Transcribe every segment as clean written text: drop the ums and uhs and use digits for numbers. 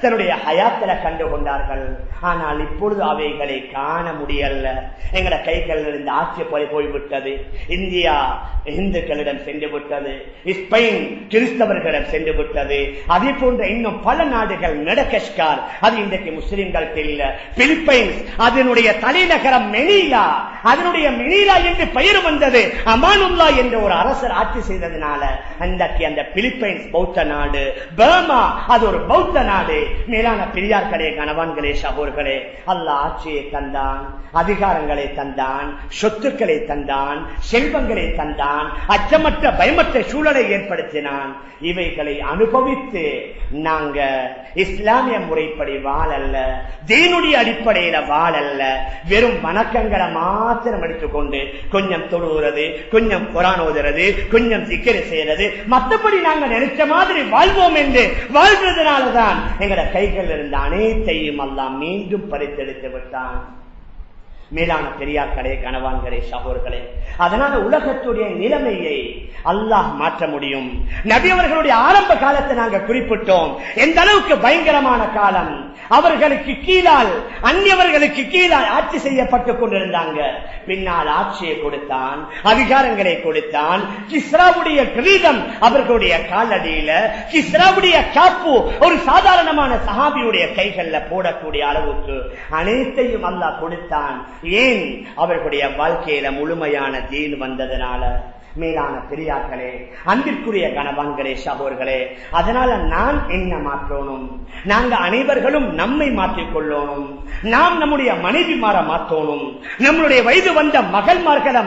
தன்னுடைய ஹயாத்துல கண்டு கொண்டார்கள். ஆனால் இப்பொழுது அவைகளை காண முடியல. எங்கட கைகள் இருந்து ஆட்சி போய்விட்டது. இந்தியா இந்துக்களிடம் சென்று விட்டது, ஸ்பெயின் கிறிஸ்தவர்களிடம் சென்று விட்டது. அதே போன்ற இன்னும் பல நாடுகள், மெடகஸ்கார் அது இன்றைக்கு முஸ்லிம்கள் இல்ல, பிலிப்பைன்ஸ் அதனுடைய தலைநகரம் மெனிலா, அதனுடைய மெனிலா என்று பெயர் வந்தது அமானுல்லா என்ற ஒரு அரசர் ஆட்சி செய்ததனால அன்றைக்கு அந்த பிலிப்பைன்ஸ் பௌத்த நாடு, பர்மா அது ஒரு பௌத்த நாடு. மேலான பெரியார்களே, கணவான்களே, சகோதரர்களே, அல்லாஹ் ஆட்சியை தந்தான், அதிகாரங்களை தந்தான், சொத்துக்களை தந்தான், செல்வங்களை தந்தான், அச்சமற்ற பயமற்ற சூழலை ஏற்படுத்தினான். இவைகளை அனுபவித்து நாங்க இஸ்லாமிய முறைப்படி வாழல்ல, தீனுடைய அடிப்படையில வாழல்ல, வெறும் வணக்கங்களை மாத்திரம் எடுத்துக்கொண்டு கொஞ்சம் தொழுகிறது, கொஞ்சம் குர்ஆன் ஓதுறது, கொஞ்சம் சிக்கரை செய்யறது, மற்றபடி நாங்க நினைச்ச மாதிரி வாழ்வோம் என்று வாழ்றதுனாலதான் எங்கட கைகள் இருந்த அனைத்தையும் அல்லாஹ் மீண்டும் பறித்தெடுத்து விட்டான். மேலான பெரியார்களே, கணவான்களே, சகோதரர்களே, அதனால உலகத்துடைய நிலைமையை அல்லாஹ் மாற்ற முடியும். நபி அவர்களுடைய ஆரம்ப காலத்தை நாங்கள் குறிப்பிட்டோம். எந்த அளவுக்கு பயங்கரமான காலம். அவர்களுக்கு கீழால், அந்நியவர்களுக்கு கீழால் ஆட்சி செய்யப்பட்டுக் கொண்டிருந்தாங்க. பின்னால் ஆட்சியை கொடுத்தான், அதிகாரங்களை கொடுத்தான். கிஸ்ராவுடைய கிரீடம் அவர்களுடைய காலடியில, கிஸ்ராவுடைய காப்பு ஒரு சாதாரணமான சஹாபியுடைய கைகள்ல போடக்கூடிய அளவுக்கு அனைத்தையும் அல்லாஹ் கொடுத்தான். ஏன்? அவர்களுடைய வாழ்க்கையில முழுமையான தீன் வந்ததனால. மேலான பெரியார்களே, அன்பிற்குரிய கணவான்களே, சகோதரர்களே, அதனால நான் என்ன மாற்றணும்? நாங்க அனைவர்களும் நம்மை மாற்றிக் கொள்ளணும். நாம் நம்முடைய மனைவிமார மாற்றணும், நம்முடைய வயது வந்த மகன்மார்களை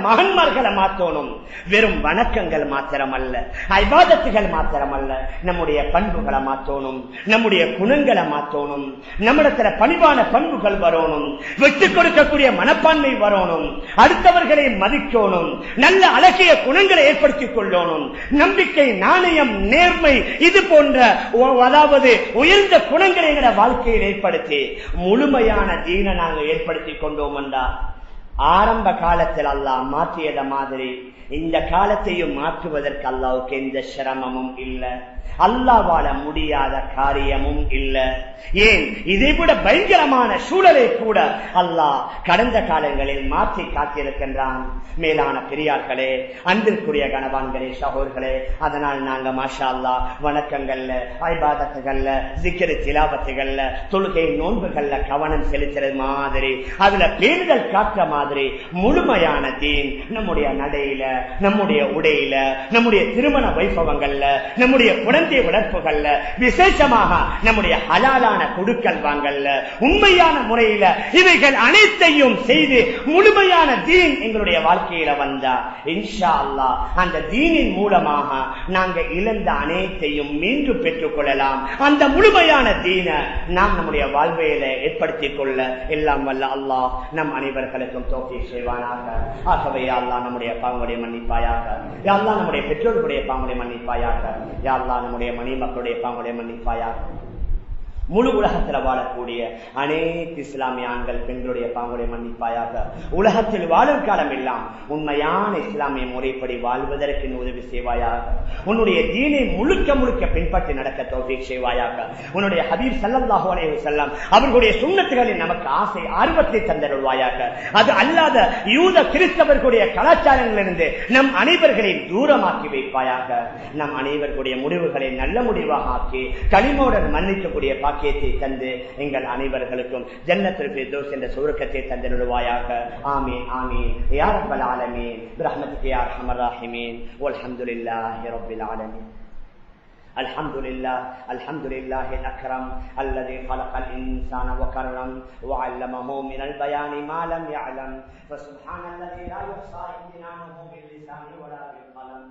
மாற்றணும். வெறும் வணக்கங்கள் மாத்திரமல்ல, இபாதத்துகள் மாத்திரமல்ல, நம்முடைய பண்புகளை மாற்றணும், நம்முடைய குணங்களை மாற்றணும், நம்மிடத்துல பணிவான பண்புகள் வரணும், விட்டுக் கொடுக்கக்கூடிய மனப்பான்மை வரணும், அடுத்தவர்களை மதிக்கணும், நல்ல அழகிய குணங்களை ஏற்படுத்திக் கொள்ளணும், நம்பிக்கை, நாணயம், நேர்மை, இது போன்ற அதாவது உயர்ந்த குணங்களை எங்களை வாழ்க்கையில் ஏற்படுத்தி முழுமையான தீனை நாங்கள் ஏற்படுத்திக் கொண்டோம் என்றால் ஆரம்ப காலத்தில் அல்லாஹ் மாற்றியத மாதிரி இந்த காலத்தையும் மாற்றுவதற்கு அல்லாஹ்வுக்கு எந்த சிரமமும் இல்லை, அல்லாஹ்வால முடியாத காரியமும் இல்லை. ஏன்? இதைவிட பயங்கரமான சூழலை கூட அல்லாஹ் கடந்த காலங்களில் மாற்றி காத்திருக்கின்றான். மேலான பெரியார்களே, அன்பிற்குரிய கணவான்களே, சகோதரர்களே, அதனால் நாங்க மாஷா அல்லாஹ் வணக்கங்கள்ல, இபாதத்துகள்ல, ஜிக்ர் திலாவத்துகள்ல, தொழுகை நோன்புகள்ல கவனம் செலுத்துறது மாதிரி, அதுல பேணுதல் காட்ட மாதிரி முழுமையான தீன் நம்முடைய நடையில, நம்முடைய உடையில, நம்முடைய திருமண வைபவங்கள்ல, நம்முடைய குழந்தை வளர்ப்புகள்ல, விசேஷமாக நம்முடைய ஹலாலான கொடுக்கல் வாங்கல்ல, உண்மையான முறையில இவைகள் அனைத்தையும் செய்து முழுமையான தீன் எங்களுடைய வாழ்க்கையில வந்தா இன்ஷா அல்லாஹ் அந்த தீனின் மூலமாக நாங்க இழந்த அனைத்தையும் மீண்டும் பெற்றுக் கொள்ளலாம். அந்த முழுமையான தீனை நாம் நம்முடைய வாழ்வையில ஏற்படுத்திக் கொள்ள எல்லாம் வல்ல அல்லாஹ் நம் அனைவர்களுக்கும் தௌஃபீக் செய்வானாக. ஆகவே யா அல்லாஹ் நம்முடைய பாவங்களை மன்னிப்பாயாக, யா அல்லாஹ் நம்முடைய பெற்றோர்களுடைய பாவங்களை மன்னிப்பாயாக, யா அல்லாஹ் நம்முடைய மணி மக்களுடைய பாவங்களை மன்னிப்பாயாக. முழு உலகத்தில் வாழக்கூடிய அனைத்து இஸ்லாமிய ஆண்கள் பெண்களுடைய பாவங்களை மன்னிப்பாயாக. உலகத்தில் வாழும் காலம் எல்லாம் உண்மையான இஸ்லாமிய முறைப்படி வாழ்வதற்கு உதவி செய்வாயாக. உன்னுடைய தீனை முழுக்க முழுக்க பின்பற்றி நடக்க தௌஃபீக் செய்வாயாக. உன்னுடைய ஹபீப் ஸல்லல்லாஹு அலைஹி வஸல்லம் அவர்களுடைய சுன்னத்துகளில் நமக்கு ஆசை ஆர்வத்தை தந்தருள்வாயாக. அது அல்லாத யூத கிறிஸ்தவர்களுடைய கலாச்சாரங்களிலிருந்து நம் அனைவர்களையும் தூரமாக்கி வைப்பாயாக. நம் அனைவர்களுடைய முடிவுகளை நல்ல முடிவாக ஆக்கி கனிமோடன் மன்னிக்கக்கூடிய பாக்கியத்தை தந்து எங்கள் அனைவர்களுக்கும் ஜன்னத்துல் ஃபிர்தௌஸ் என்ற சுவர்க்கத்தை தந்தருள்வாயாக. ஆமீன் ஆமீன் யா ரப்பல் ஆலமீன் பிரஹ்மத்திக யா அர்ஹமர் ராஹிமீன் வல்ஹம்துலில்லாஹி ரப்பில் ஆலமீன். الحمد لله الأكرم الذي خلق الإنسان وكرم وعلمه من البيان ما لم يعلم فسبحان الذي لا يحصى امتنانه باللسان ولا بالقلم